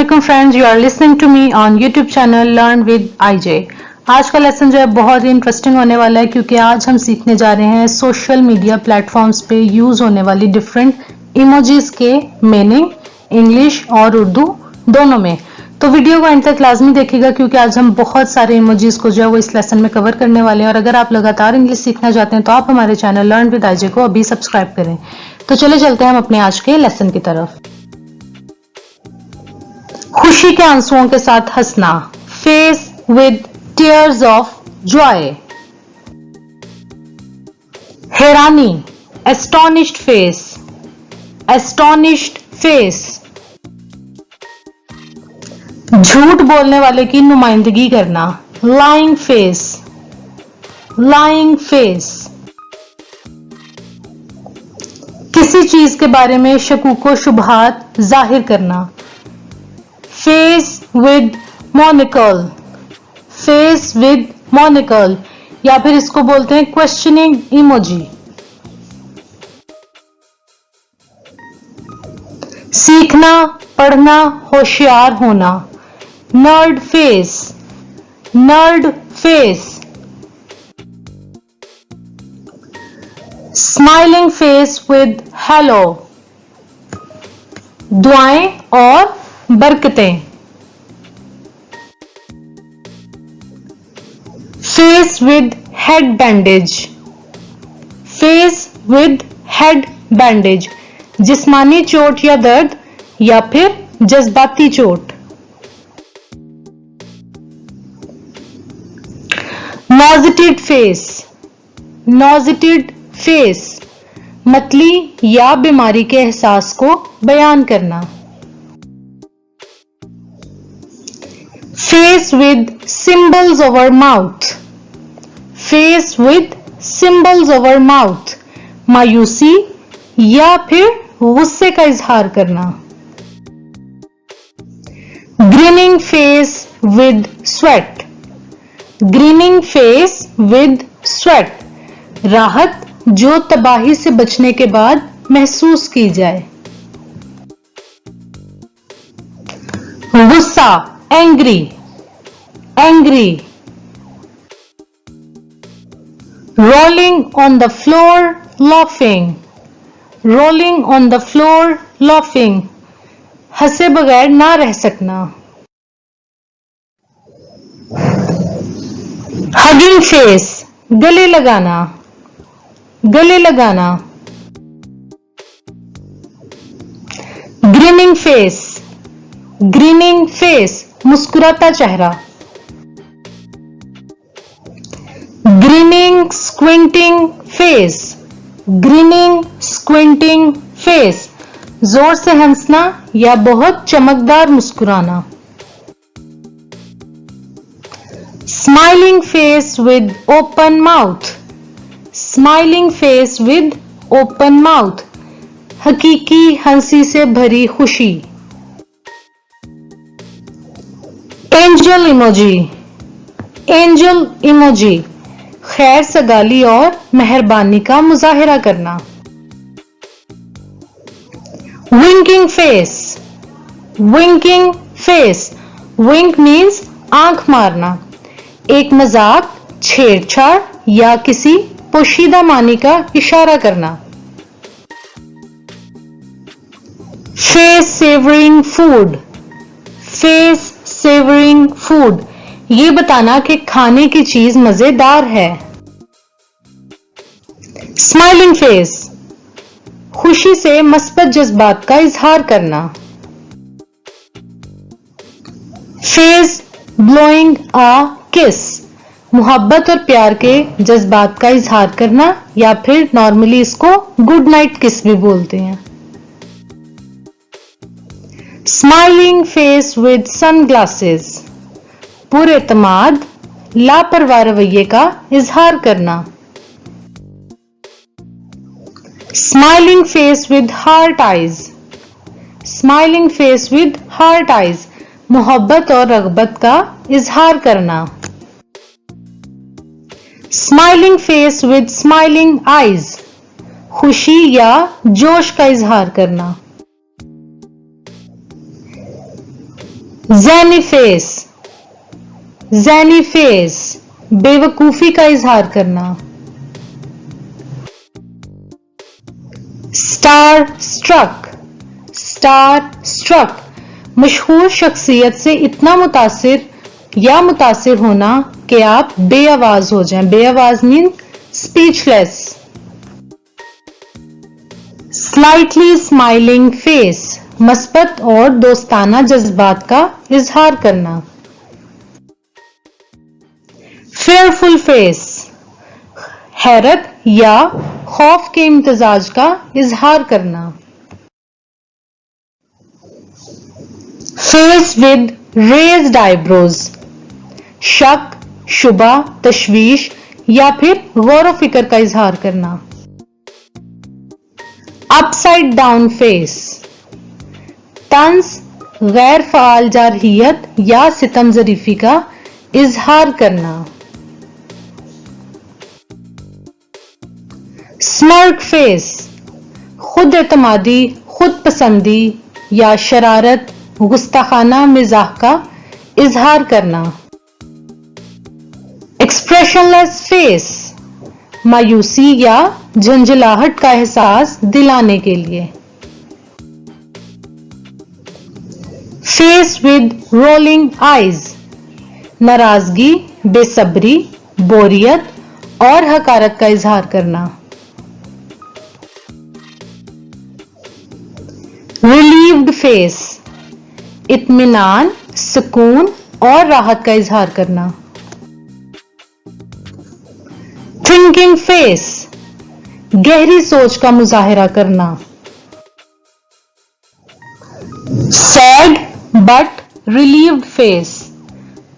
Assalamualaikum friends, you are listening to me on YouTube channel Learn with IJ। आज का lesson जो है बहुत ही इंटरेस्टिंग होने वाला है क्योंकि आज हम सीखने जा रहे हैं सोशल मीडिया प्लेटफॉर्म्स पे यूज होने वाली डिफरेंट इमोजीज के मीनिंग इंग्लिश और उर्दू दोनों में। तो वीडियो को अंत तक लाजमी देखिएगा क्योंकि आज हम बहुत सारे इमोजीज को जो है वो इस लेसन में कवर करने वाले हैं। और अगर आप लगातार इंग्लिश सीखना चाहते हैं तो आप हमारे चैनल लर्न विद आईजे को अभी सब्सक्राइब करें। तो चले चलते हैं हम अपने आज के लेसन की तरफ। खुशी के आंसुओं के साथ हंसना, face with tears of Joy. हैरानी, एस्टोनिश्ड फेस, एस्टोनिश्ड फेस। झूठ बोलने वाले की नुमाइंदगी करना, लाइंग फेस, लाइंग फेस। किसी चीज के बारे में शकूको शुबहात जाहिर करना, फेस विद मोनिकल, फेस विद मोनिकल, या फिर इसको बोलते हैं क्वेश्चनिंग इमोजी। सीखना, पढ़ना, होशियार होना, nerd face, nerd face. Smiling face with halo, दुआएं और बरकतें। Face with head bandage, face with head bandage. जिस्मानी चोट या दर्द या फिर जज्बाती चोट। Nauseated face, nauseated face. मतली या बीमारी के एहसास को बयान करना। Face with symbols over mouth, face with symbols over mouth। मायूसी या फिर गुस्से का इजहार करना। Grinning face with sweat, grinning face with sweat। राहत जो तबाही से बचने के बाद महसूस की जाए। गुस्सा, angry, angry। Rolling on the floor, laughing, rolling on the floor, laughing। हंसे बगैर ना रह सकना। Hugging face, गले लगाना, गले लगाना। Grinning face, ग्रीनिंग फेस, मुस्कुराता चेहरा। Grinning squinting face, grinning squinting face. जोर से हंसना या बहुत चमकदार मुस्कुराना। Smiling face with open mouth, smiling face with open mouth. हकीकी हंसी से भरी खुशी। Angel emoji, angel emoji. खैर सगाली और मेहरबानी का मुजाहिरा करना। Winking face, winking face. Wink means आंख मारना। एक मजाक, छेड़छाड़ या किसी पोशीदा मानी का इशारा करना। Face savouring food, face savouring food. ये बताना कि खाने की चीज मजेदार है। स्माइलिंग फेस, खुशी से मस्बत जज्बात का इजहार करना। फेस ब्लोइंग अ किस, मोहब्बत और प्यार के जज्बात का इजहार करना या फिर नॉर्मली इसको गुड नाइट किस भी बोलते हैं। स्माइलिंग फेस विद सनग्लासेस, पुरएतमाद, लापरवाह रवैये का इजहार करना। Smiling face with heart eyes, smiling face with heart eyes. मोहब्बत और रगबत का इजहार करना। Smiling face with smiling eyes, खुशी या जोश का इजहार करना। ज़ैनी फेस, ज़ैनी फेस, बेवकूफी का इजहार करना। स्टार स्ट्रक, स्टार स्ट्रक, मशहूर शख्सियत से इतना मुतासिर या मुतासिर होना कि आप बेआवाज हो जाएं। बेआवाज mean speechless. Slightly smiling face, मस्बत और दोस्ताना जज्बात का इजहार करना। फेयरफुल फेस, हैरत या खौफ के इम्तिजाज का इजहार करना। फेस विद रेज्ड आईब्रोज, शक, शुबा, तशवीश या फिर गौर व फिक्र का इजहार करना। अपसाइड डाउन फेस, तंज, गैर फ़ाल जारहियत या सितम ज़रीफ़ी का इजहार करना। स्मर्क फेस, खुद एतमादी, खुद पसंदी या शरारत, गुस्ताखाना मिजाह का इजहार करना। एक्सप्रेशनलेस फेस, मायूसी या झंझलाहट का एहसास दिलाने के लिए। फेस विद रोलिंग आईज, नाराजगी, बेसब्री, बोरियत और हकारत का इजहार करना। रिलीव्ड फेस, इत्मीनान, सुकून और राहत का इजहार करना। थिंकिंग फेस, गहरी सोच का मुजाहिरा करना। सैड बट रिलीव्ड फेस,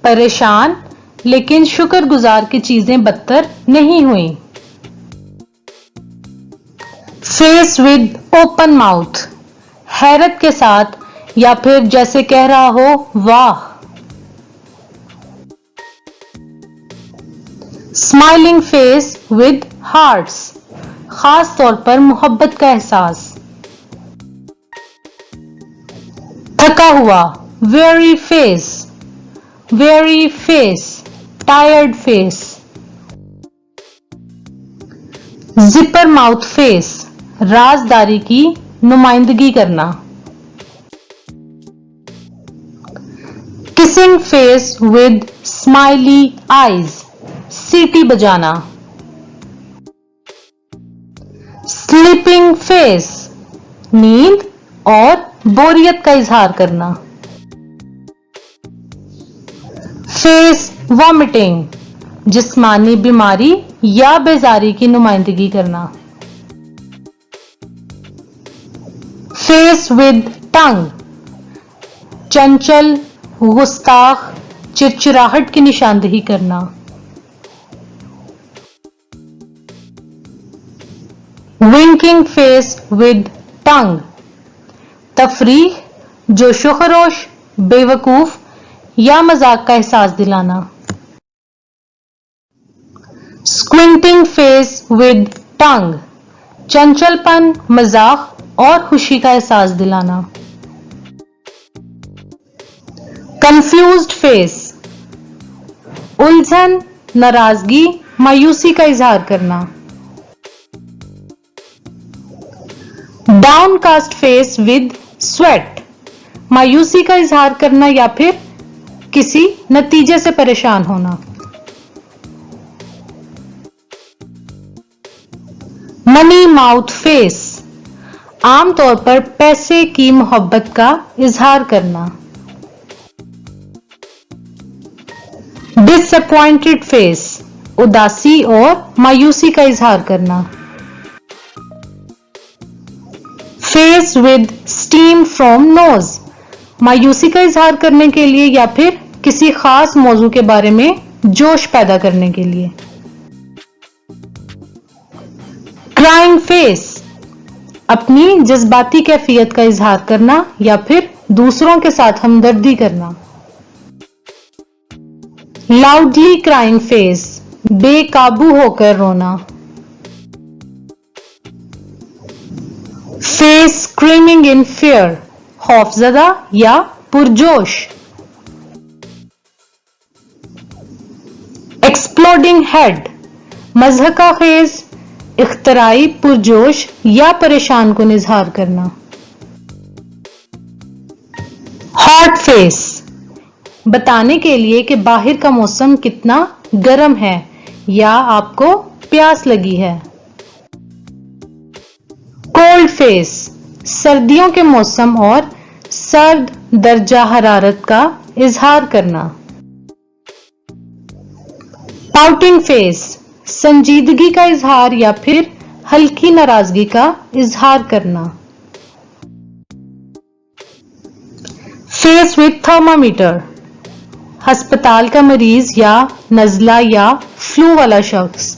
परेशान लेकिन शुक्रगुजार की चीजें बदतर नहीं हुई। फेस विद ओपन माउथ, हैरत के साथ या फिर जैसे कह रहा हो वाह। स्माइलिंग फेस विद हार्ट्स, खास तौर पर मोहब्बत का एहसास। थका हुआ, weary face, weary face, tired face. Zipper mouth face, राजदारी की नुमाइंदगी करना। Kissing face with smiling eyes, सीटी बजाना। स्लीपिंग फेस, नींद और बोरियत का इजहार करना। फेस वॉमिटिंग, जिस्मानी बीमारी या बेजारी की नुमाइंदगी करना। फेस विद टंग, चंचल, गुस्ताख, चिड़चिड़ाहट की निशानदेही करना। विंकिंग फेस विद टंग, तफरीह, जोशो खरोश, बेवकूफ या मजाक का एहसास दिलाना। स्क्विंटिंग फेस विद टंग, चंचलपन, मजाक और खुशी का एहसास दिलाना। कंफ्यूज्ड फेस, उलझन, नाराजगी, मायूसी का इजहार करना। डाउनकास्ट फेस विद स्वेट, मायूसी का इजहार करना या फिर किसी नतीजे से परेशान होना। मनी माउथ फेस, आमतौर पर पैसे की मोहब्बत का इजहार करना। डिसअपॉइंटेड फेस, उदासी और मायूसी का इजहार करना। Face with steam from knows, मायूसी का इजहार करने के लिए या फिर किसी खास मौजू के बारे में जोश पैदा करने के लिए। क्राइंग फेस, अपनी जज्बाती कैफियत का इजहार करना या फिर दूसरों के साथ हमदर्दी करना। लाउडली क्राइंग फेस, बेकाबू होकर रोना। फेस स्क्रीमिंग इन फियर, खौफजदा या पुरजोश, एक्सप्लोडिंग हेड, मज़हका खेज, इख्तराई, पुरजोश या परेशान कुन इजहार करना। हॉट फेस, बताने के लिए कि बाहर का मौसम कितना गर्म है या आपको प्यास लगी है। कोल्ड फेस, सर्दियों के मौसम और सर्द दर्जा हरारत का इजहार करना। पाउटिंग फेस, संजीदगी का इजहार या फिर हल्की नाराजगी का इजहार करना। फेस विद थर्मामीटर, अस्पताल का मरीज या नज़ला या फ्लू वाला शख्स।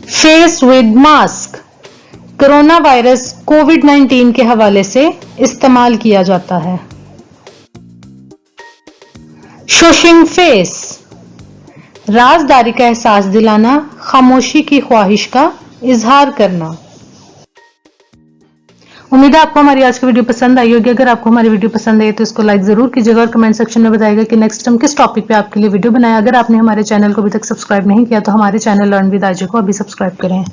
Face with mask, corona virus कोविड-19 के हवाले से इस्तेमाल किया जाता है। शोशिंग फेस, राजदारी का एहसास दिलाना, खामोशी की ख्वाहिश का इजहार करना। उम्मीद है आपको हमारी आज की वीडियो पसंद आई होगी। अगर आपको हमारी वीडियो पसंद आई तो इसको लाइक जरूर कीजिएगा और कमेंट सेक्शन में बताइएगा कि नेक्स्ट हम किस टॉपिक पे आपके लिए वीडियो बनाए। अगर आपने हमारे चैनल को अभी तक सब्सक्राइब नहीं किया तो हमारे चैनल लर्न विद आईजे को अभी सब्सक्राइब करें।